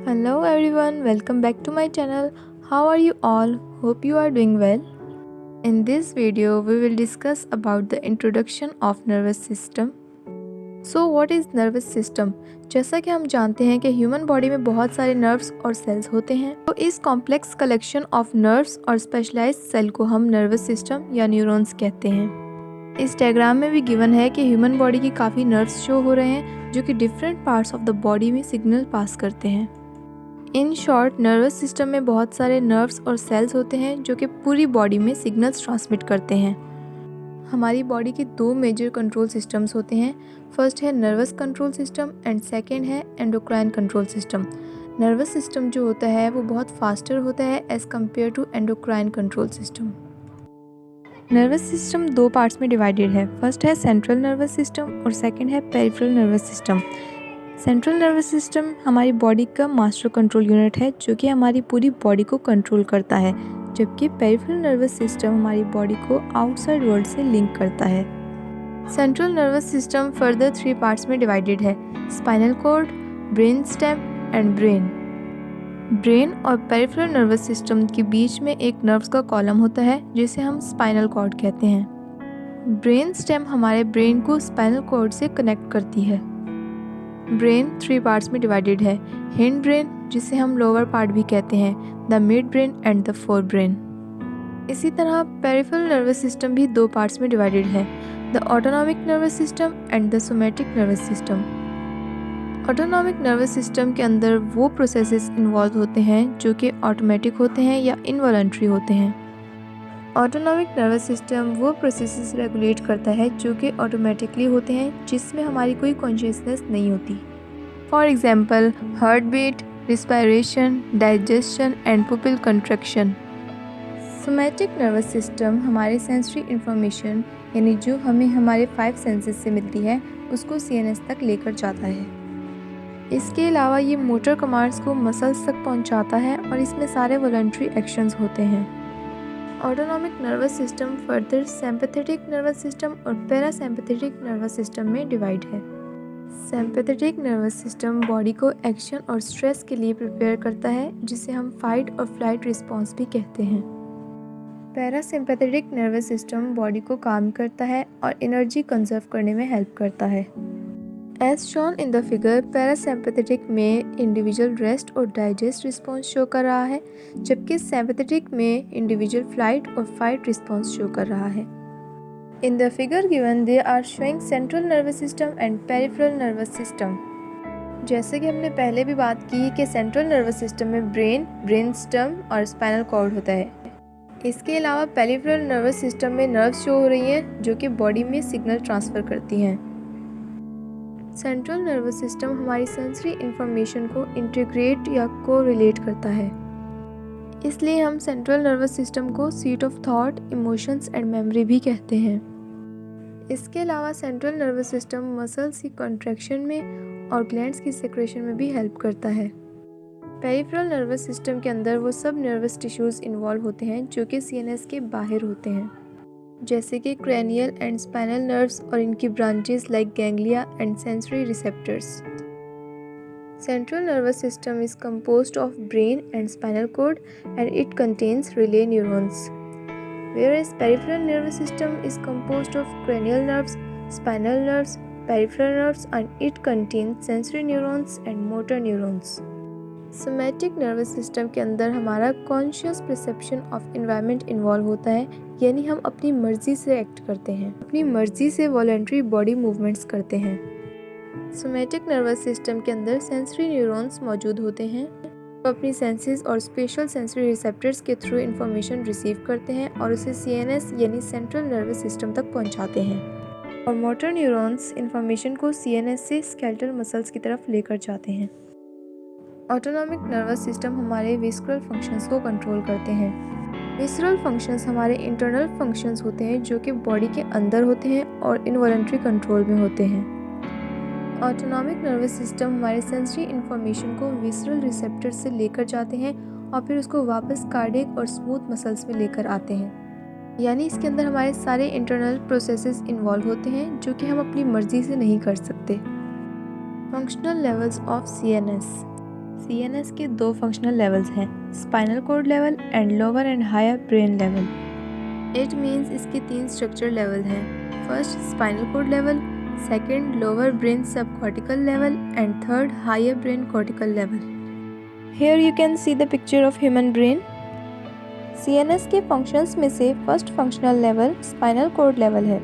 Hello everyone, welcome back to my channel. How are you all? Hope you are doing well. In this video, we will discuss about the introduction of nervous system. So what is nervous system? जैसा कि हम जानते हैं कि human body में बहुत सारे nerves और सेल्स होते हैं, तो इस कॉम्प्लेक्स कलेक्शन ऑफ नर्व्स और स्पेशलाइज्ड सेल को हम नर्वस सिस्टम या न्यूरॉन्स कहते हैं। इस डायग्राम में भी गिवन है कि ह्यूमन बॉडी की काफ़ी नर्व्स शो हो रहे हैं जो कि different parts of the body में सिग्नल पास करते हैं। इन शॉर्ट, नर्वस सिस्टम में बहुत सारे नर्व्स और सेल्स होते हैं जो कि पूरी बॉडी में सिग्नल्स ट्रांसमिट करते हैं। हमारी बॉडी के दो मेजर कंट्रोल सिस्टम्स होते हैं। फर्स्ट है nervous control system and second है endocrine control system. Nervous system जो होता है वो बहुत फास्टर होता है as compare to endocrine control system. Nervous system दो पार्ट्स में डिवाइडेड है। फर्स्ट है सेंट्रल नर्वस सिस्टम और सेकेंड है peripheral nervous system. Central nervous system हमारी बॉडी का मास्टर कंट्रोल यूनिट है जो कि हमारी पूरी बॉडी को कंट्रोल करता है, जबकि पेरिफेरल नर्वस सिस्टम हमारी बॉडी को आउटसाइड वर्ल्ड से लिंक करता है। Central nervous system further 3 parts में डिवाइडेड है: spinal cord, brain stem and brain. Brain और पेरिफेरल नर्वस सिस्टम के बीच में एक नर्व्स का कॉलम होता है जिसे हम स्पाइनल कॉर्ड कहते हैं। ब्रेन स्टेम हमारे ब्रेन को स्पाइनल कॉर्ड से कनेक्ट करती है। ब्रेन 3 पार्ट्स में डिवाइडेड है: हिंड ब्रेन, जिसे हम लोअर पार्ट भी कहते हैं, the mid brain and the fore brain. इसी तरह पेरिफेरल नर्वस सिस्टम भी 2 पार्ट्स में डिवाइडेड है: the autonomic nervous system and the somatic nervous system. Autonomic nervous system के अंदर वो प्रोसेसेस इन्वॉल्व होते हैं जो कि ऑटोमेटिक होते हैं या इनवॉलंटरी होते हैं। ऑटोनॉमिक नर्वस सिस्टम वो प्रोसेसेस रेगुलेट करता है जो कि ऑटोमेटिकली होते हैं, जिसमें हमारी कोई कॉन्शियसनेस नहीं होती। For example, heart beat, respiration, digestion and pupil contraction. Somatic nervous system हमारे सेंसरी इंफॉर्मेशन, यानी जो हमें हमारे 5 सेंसेस से मिलती है, उसको सीएनएस तक लेकर जाता है। इसके अलावा ये मोटर कमांड्स को मसल्स तक पहुंचाता है और इसमें सारे वॉलंटरी एक्शंस होते हैं। Autonomic nervous system further sympathetic nervous system और पैरासिम्पैथेटिक नर्वस सिस्टम में डिवाइड है। सिंपैथेटिक नर्वस सिस्टम बॉडी को एक्शन और स्ट्रेस के लिए प्रिपेयर करता है, जिसे हम फाइट और फ्लाइट रिस्पॉन्स भी कहते हैं। पैरासिम्पैथेटिक नर्वस सिस्टम बॉडी को काम करता है और एनर्जी कंजर्व करने में हेल्प करता है। As shown in the figure, parasympathetic में इंडिविजुअल रेस्ट और डाइजेस्ट रिस्पॉन्स शो कर रहा है, जबकि सिंपैथेटिक में इंडिविजुअल फ्लाइट और फाइट रिस्पॉन्स शो कर रहा है। In the figure given they are showing central nervous system and peripheral nervous system. जैसे कि हमने पहले भी बात की कि सेंट्रल नर्वस सिस्टम में ब्रेन, ब्रेन स्टेम और स्पाइनल कॉर्ड होता है। इसके अलावा पेरिफेरल नर्वस सिस्टम में नर्व्स शो हो रही हैं जो कि बॉडी में सिग्नल ट्रांसफ़र करती हैं। सेंट्रल नर्वस सिस्टम हमारी सेंसरी इंफॉर्मेशन को इंटीग्रेट या को-रिलेट करता है, इसलिए हम सेंट्रल नर्वस सिस्टम को seat of thought, emotions and memory भी कहते हैं। इसके अलावा सेंट्रल नर्वस सिस्टम मसल्स की कॉन्ट्रैक्शन में और ग्लैंड्स की सेक्रेशन में भी हेल्प करता है। पेरिफेरल नर्वस सिस्टम के अंदर वो सब नर्वस टिश्यूज़ इन्वॉल्व होते हैं जो कि सीएनएस के बाहर होते हैं, जैसे कि क्रैनियल एंड स्पाइनल नर्व्स और इनकी branches like ganglia and sensory receptors. Central nervous system is composed of brain and spinal cord and it contains relay neurons, whereas peripheral nervous system is composed of cranial nerves, spinal nerves, peripheral nerves and it contains sensory neurons and motor neurons. Somatic nervous system के अंदर हमारा conscious perception of environment involve होता है, यानी हम अपनी मर्जी से एक्ट करते हैं, अपनी मर्जी से वॉलंटरी बॉडी मूवमेंट्स करते हैं। सोमैटिक नर्वस सिस्टम के अंदर सेंसरी न्यूरॉन्स मौजूद होते हैं जो अपनी सेंसेस और स्पेशल सेंसरी रिसेप्टर्स के थ्रू इंफॉर्मेशन रिसीव करते हैं और उसे सीएनएस यानी सेंट्रल नर्वस सिस्टम तक पहुंचाते हैं, और मोटर न्यूरॉन्स इंफॉर्मेशन को सीएनएस से स्केलेटल मसल्स की तरफ लेकर जाते हैं। ऑटोनॉमिक नर्वस सिस्टम हमारे विस्करल फंक्शंस को कंट्रोल करते हैं। विस्करल फंक्शंस हमारे इंटरनल फंक्शंस होते हैं जो कि बॉडी के अंदर होते हैं और इनवॉलंटरी कंट्रोल में होते हैं। ऑटोनॉमिक नर्वस सिस्टम हमारे सेंसरी इंफॉर्मेशन को विस्करल रिसेप्टर से लेकर जाते हैं और फिर उसको वापस कार्डियक और स्मूथ मसल्स में लेकर आते हैं, यानी इसके अंदर हमारे सारे इंटरनल प्रोसेसेस इन्वॉल्व होते हैं जो कि हम अपनी मर्जी से नहीं कर सकते। Functional levels of CNS. CNS के दो फंक्शनल लेवल्स हैं, spinal cord level and lower and higher brain level. It means इसके 3 स्ट्रक्चर लेवल हैं, first spinal cord level, second lower brain subcortical level and third higher brain cortical level. Here you can see the picture of human brain. CNS के functions में से first functional level spinal cord level है।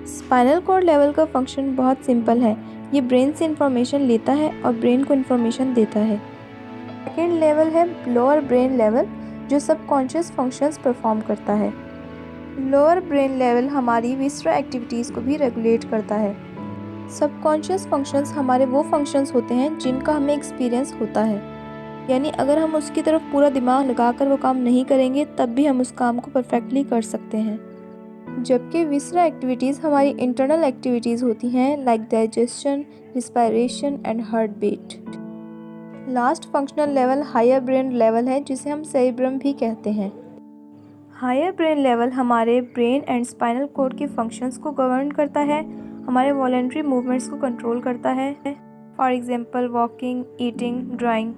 Spinal cord level का function बहुत simple है, ये brain से information लेता है और ब्रेन को इंफॉर्मेशन देता है। सेकेंड लेवल है लोअर ब्रेन लेवल, जो सबकॉन्शियस फंक्शंस परफॉर्म करता है। लोअर ब्रेन लेवल हमारी विसरल एक्टिविटीज़ को भी रेगुलेट करता है। सबकॉन्शियस फंक्शंस हमारे वो फंक्शंस होते हैं जिनका हमें एक्सपीरियंस होता है, यानी अगर हम उसकी तरफ पूरा दिमाग लगाकर वो काम नहीं करेंगे तब भी हम उस काम को परफेक्टली कर सकते हैं। जबकि विसरल एक्टिविटीज़ हमारी इंटरनल एक्टिविटीज़ होती हैं, like digestion, respiration and heart beat. Last functional level higher brain level है, जिसे हम सेरिब्रम भी कहते हैं। हायर ब्रेन लेवल हमारे ब्रेन एंड स्पाइनल कॉर्ड के फंक्शंस को गवर्न करता है, हमारे वॉलंटरी मूवमेंट्स को कंट्रोल करता है, for example walking, eating, drawing.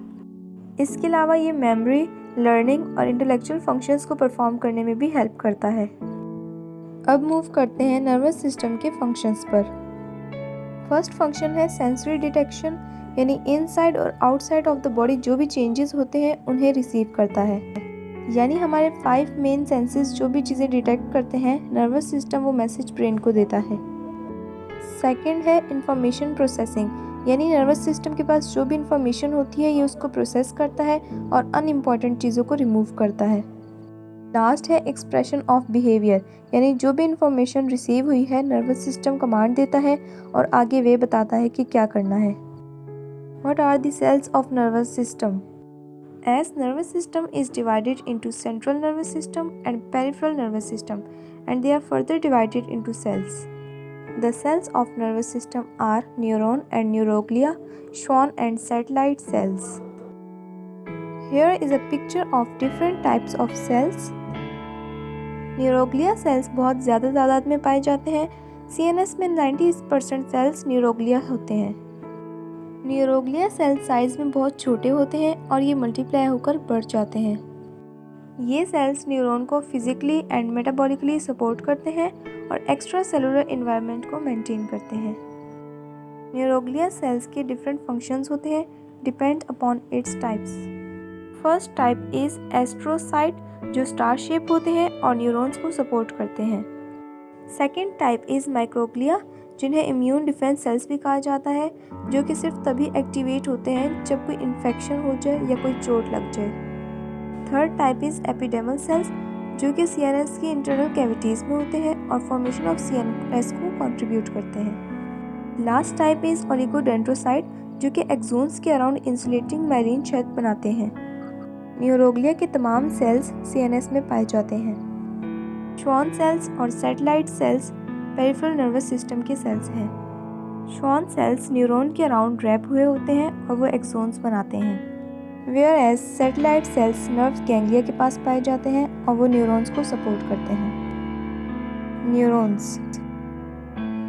इसके अलावा ये मेमोरी, लर्निंग और इंटेलेक्चुअल फंक्शंस को परफॉर्म करने में भी हेल्प करता है। अब मूव करते हैं नर्वस सिस्टम के फंक्शंस पर। फर्स्ट फंक्शन है सेंसरी डिटेक्शन, यानी इनसाइड और आउटसाइड ऑफ द बॉडी जो भी चेंजेस होते हैं उन्हें रिसीव करता है। यानी हमारे 5 मेन सेंसेस जो भी चीज़ें डिटेक्ट करते हैं, नर्वस सिस्टम वो मैसेज ब्रेन को देता है। सेकंड है इंफॉर्मेशन प्रोसेसिंग, यानी नर्वस सिस्टम के पास जो भी इंफॉर्मेशन होती है ये उसको प्रोसेस करता है और अनइम्पॉर्टेंट चीज़ों को रिमूव करता है। लास्ट है एक्सप्रेशन ऑफ बिहेवियर, यानी जो भी इंफॉर्मेशन रिसीव हुई है नर्वस सिस्टम कमांड देता है और आगे वे बताता है कि क्या करना है। What are the cells of nervous system? As nervous system is divided into central nervous system and peripheral nervous system, and they are further divided into cells. The cells of nervous system are neuron and neuroglia, Schwann and satellite cells. Here is a picture of different types of cells. Neuroglia cells बहुत ज़्यादा तादाद में पाए जाते हैं। CNS में 90% sales neuroglia होते हैं। न्यूरोग्लिया सेल साइज में बहुत छोटे होते हैं और ये मल्टीप्लाई होकर बढ़ जाते हैं। ये सेल्स न्यूरॉन को फिजिकली एंड मेटाबॉलिकली सपोर्ट करते हैं और एक्स्ट्रा सेलुलर एनवायरनमेंट को मेंटेन करते हैं। न्यूरोग्लिया सेल्स के डिफरेंट फंक्शंस होते हैं, depend upon its types. First type is astrocyte, जो स्टार शेप होते हैं और न्यूरॉन्स को सपोर्ट करते हैं। सेकेंड टाइप इज माइक्रोग्लिया, जिन्हें इम्यून डिफेंस सेल्स भी कहा जाता है, जो कि सिर्फ तभी एक्टिवेट होते हैं जब कोई इन्फेक्शन हो जाए या कोई चोट लग जाए। Third type is epidermal cells, जो कि CNS की इंटरनल कैविटीज़ में होते हैं और फॉर्मेशन ऑफ CNS को कंट्रीब्यूट करते हैं। लास्ट टाइप इज ओलिगोडेंड्रोसाइट, जो कि एक्सोन्स के अराउंड इंसुलेटिंग मैरीन शेड बनाते हैं। न्यूरोग्लिया के तमाम सेल्स CNS में पाए जाते हैं। श्वान सेल्स और satellite cells peripheral nervous system के सेल्स हैं। श्वान सेल्स न्यूरॉन के अराउंड रैप हुए होते हैं और वो एक्सोन्स बनाते हैं, where as satellite cells nerves ganglia के पास पाए जाते हैं और वो न्यूरॉन्स को सपोर्ट करते हैं।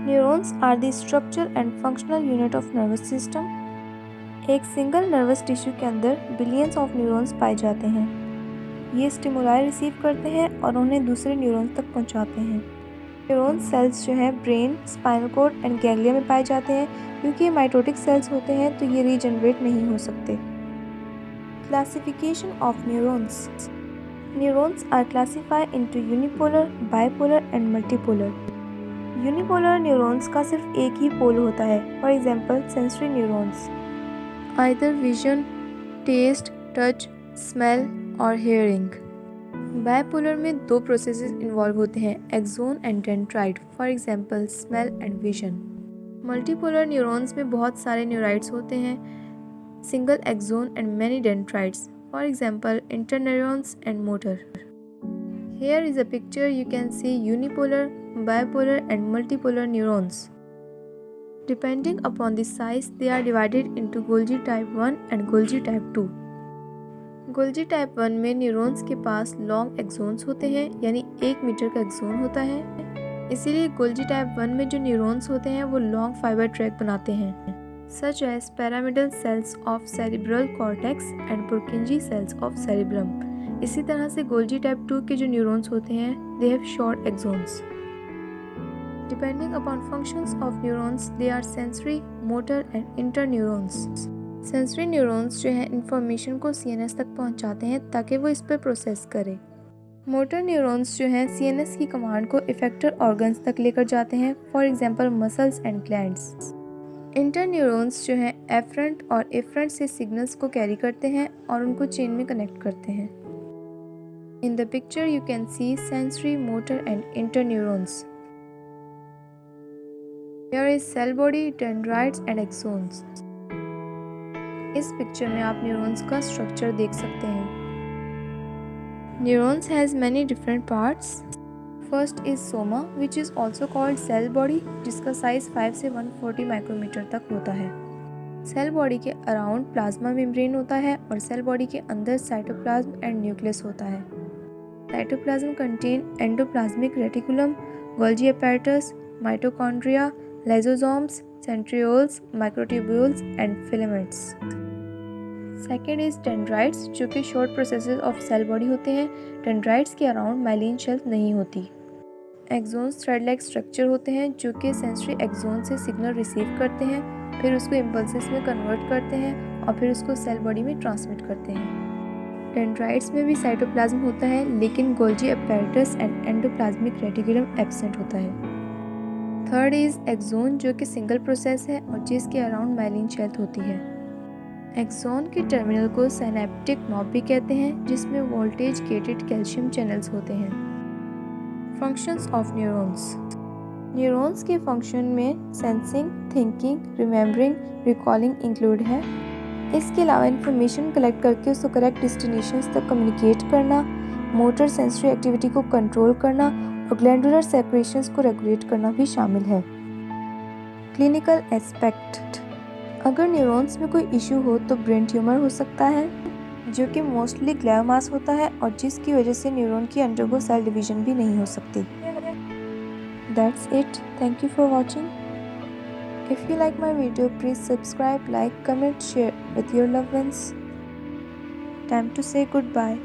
Neurons are the structure and functional unit of nervous system. एक सिंगल नर्वस टिश्यू के अंदर बिलियंस ऑफ न्यूरॉन्स पाए जाते हैं। ये स्टिमुलाई रिसीव करते हैं और उन्हें दूसरे न्यूरॉन्स तक पहुंचाते हैं। न्यूरॉन सेल्स जो है brain, spinal cord and ganglia में पाए जाते हैं। क्योंकि ये माइटोटिक सेल्स होते हैं तो ये रीजनरेट नहीं हो सकते। Classification of neurons. Neurons are classified into unipolar, bipolar and multipolar. Unipolar neurons का सिर्फ एक ही पोल होता है, for example sensory neurons, either vision, taste, touch, smell और हेयरिंग। बाइपोलर में 2 प्रोसेसेस इन्वॉल्व होते हैं, axon and dendrite, for example smell and vision. Multipolar neurons में बहुत सारे न्यूराइड्स होते हैं, single axon and many dendrites, for example interneurons and motor. Here is a picture you can see unipolar, bipolar and multipolar neurons. Depending upon the size, they are divided into Golgi type 1 and Golgi type 2. Golgi type 1 में neurons के पास long exons होते हैं, यानी 1 metre का axon होता है। इसीलिए Golgi type 1 में जो न्यूरॉन्स होते हैं वो लॉन्ग फाइबर ट्रैक बनाते हैं। such as pyramidal cells of cerebral cortex and Purkinje cells of cerebellum. इसी तरह से गोल्जी टाइप 2 के जो न्यूरॉन्स होते हैं, they have short axons. Depending upon functions of neurons, they are sensory, motor and interneurons. Sensory neurons जो है information को सीएनएस तक पहुंचाते हैं ताकि वो इस पर प्रोसेस करे। मोटर न्यूरॉन्स जो हैं सीएनएस की कमांड को इफेक्टर ऑर्गन्स तक लेकर जाते हैं, for example muscles and glands. Interneurons जो हैं एफरेंट और एफरेंट से सिग्नल्स को कैरी करते हैं और उनको चेन में कनेक्ट करते हैं। In the picture you can see sensory, motor and interneurons. There is cell body, dendrites and axons. इस पिक्चर में आप न्यूरॉन्स का स्ट्रक्चर देख सकते हैं। Neurons has many different parts. First is soma, which is also called cell body, जिसका size 5 से 140 micrometer तक होता है। सेल बॉडी के अराउंड प्लाज्मा मेम्ब्रेन होता है और सेल बॉडी के अंदर साइटोप्लाज्म एंड न्यूक्लियस होता है। Cytoplasm contain endoplasmic reticulum, Golgi apparatus, mitochondria, lysosomes, centrioles, microtubules and filaments. Second is dendrites, जो कि short processes of cell body होते हैं। dendrites के अराउंड माइलिन शेल्फ नहीं होती। एक्सोन्स थ्रेड-लाइक स्ट्रक्चर होते हैं जो कि सेंसरी एक्सोन से सिग्नल रिसीव करते हैं, फिर उसको इम्पल्सेस में कन्वर्ट करते हैं और फिर उसको सेल बॉडी में ट्रांसमिट करते हैं। डेंड्राइट्स में भी साइटोप्लाज्म होता है, लेकिन Golgi apparatus and endoplasmic reticulum absent होता है। थर्ड इज एक्सोन, जो कि सिंगल प्रोसेस है और जिसके अराउंड माइलिन शेल्फ होती है। एक्सोन के टर्मिनल को सिनेप्टिक नॉब भी कहते हैं, जिसमें वोल्टेज गेटेड कैल्शियम चैनल्स होते हैं। Functions of neurons. न्यूरॉन्स के फंक्शन में sensing, thinking, remembering, recalling include है। इसके अलावा इंफॉर्मेशन कलेक्ट करके उसको करेक्ट डेस्टिनेशंस तक कम्युनिकेट करना, मोटर सेंसरी एक्टिविटी को कंट्रोल करना और ग्लैंडुलर सेक्रेशंस को रेगुलेट करना भी शामिल है। Clinical aspect. अगर न्यूरॉन्स में कोई इशू हो तो ब्रेन ट्यूमर हो सकता है, जो कि मोस्टली ग्लियोमास होता है और जिसकी वजह से न्यूरॉन की अंडरगो सेल डिवीजन भी नहीं हो सकती। That's it. Thank you for watching. If you like my video please subscribe, like, comment, share with your loved ones. Time to say good bye.